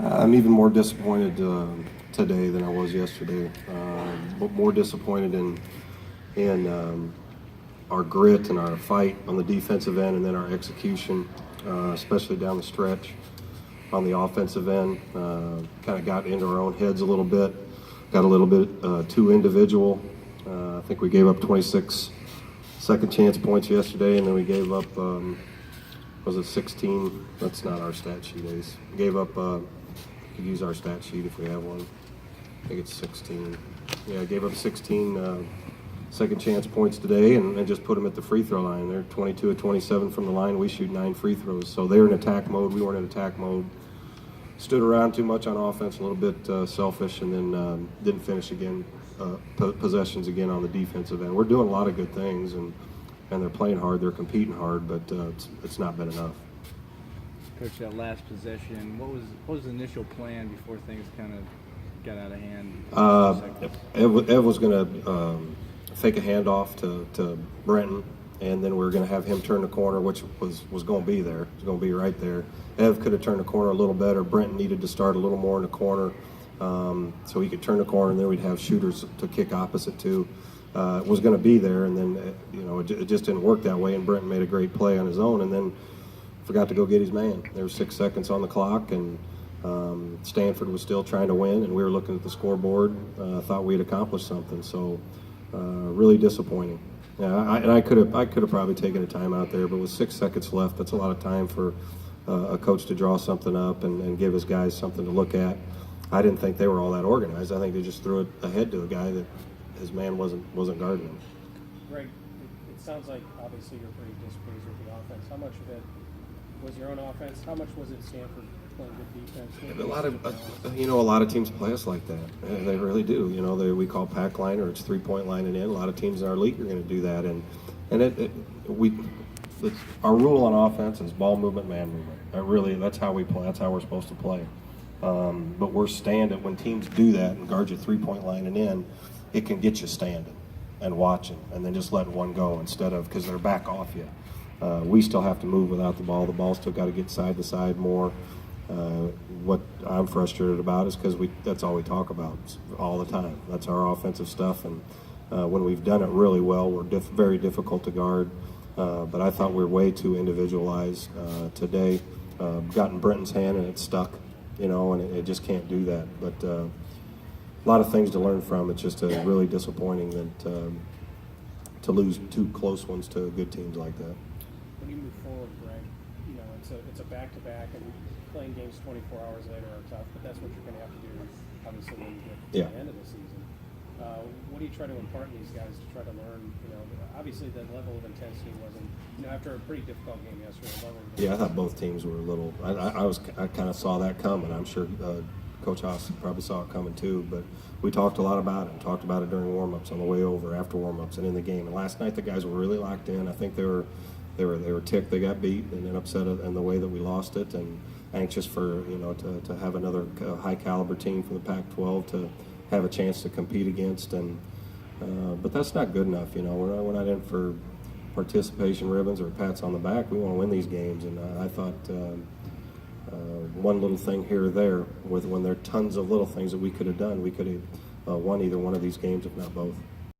I'm even more disappointed today than I was yesterday. But more disappointed in our grit and our fight on the defensive end, and then our execution, especially down the stretch on the offensive end. Kind of got into our own heads a little bit. Got a little bit too individual. I think we gave up 26 second chance points yesterday, and then we gave up. Was it 16? That's not our stat sheet, Ace. Gave up. Could use our stat sheet if we have one. I think it's 16. Yeah, gave up 16 second chance points today, and just put them at the free throw line. They're 22 of 27 from the line. We shoot 9 free throws, so they're in attack mode. We weren't in attack mode. Stood around too much on offense, a little bit selfish, and then didn't finish again. Possessions again on the defensive end. We're doing a lot of good things, and they're playing hard. They're competing hard, but it's not been enough. Coach, that last possession, what was the initial plan before things kind of got out of hand? Ev was going to fake a handoff to Brenton, and then we were going to have him turn the corner, which was going to be there. It was going to be right there. Ev could have turned the corner a little better. Brenton needed to start a little more in the corner, so he could turn the corner, and then we'd have shooters to kick opposite to. It was going to be there, and then it just didn't work that way, and Brenton made a great play on his own, and then forgot to go get his man. There was 6 seconds on the clock, and Stanford was still trying to win, and we were looking at the scoreboard, thought we had accomplished something. So really disappointing. Yeah, I could have probably taken a timeout there, but with 6 seconds left, that's a lot of time for a coach to draw something up and give his guys something to look at. I didn't think they were all that organized. I think they just threw it ahead to a guy that his man wasn't guarding him. Greg, it sounds like obviously you're pretty displeased with the offense. How much of it was your own offense? How much was it Stanford playing good defense? A lot of teams play us like that. They really do. We call pack line, or it's 3-point line and in. A lot of teams in our league are going to do that, and our rule on offense is ball movement, man movement. That's how we play. That's how we're supposed to play. But we're standing when teams do that and guard your 3-point line and in. It can get you standing and watching, and then just letting one go instead of, because they're back off you. We still have to move without the ball. The ball's still got to get side to side more. What I'm frustrated about is because that's all we talk about all the time. That's our offensive stuff, and when we've done it really well, we're very difficult to guard. But I thought we were way too individualized today. Got in Brenton's hand and it stuck, and it just can't do that. But a lot of things to learn from. It's just really disappointing that to lose 2 close ones to good teams like that. When you move forward, Greg, it's a back-to-back, and playing games 24 hours later are tough, but that's what you're going to have to do, obviously, when you get to the end of the season. What do you try to impart in these guys to try to learn? Obviously the level of intensity wasn't, after a pretty difficult game yesterday. Yeah, I thought both teams were a little. I kind of saw that coming. I'm sure Coach Haas probably saw it coming too. But we talked a lot about it. And talked about it during warm-ups, on the way over, after warm-ups, and in the game. And last night the guys were really locked in. I think they were ticked. They got beat and then upset in the way that we lost it, and anxious for to have another high caliber team from the Pac-12 to have a chance to compete against. And but that's not good enough. We're not in for participation ribbons or pats on the back. We want to win these games, and I thought one little thing here or there, when there are tons of little things that we could have done, we could have won either one of these games, if not both.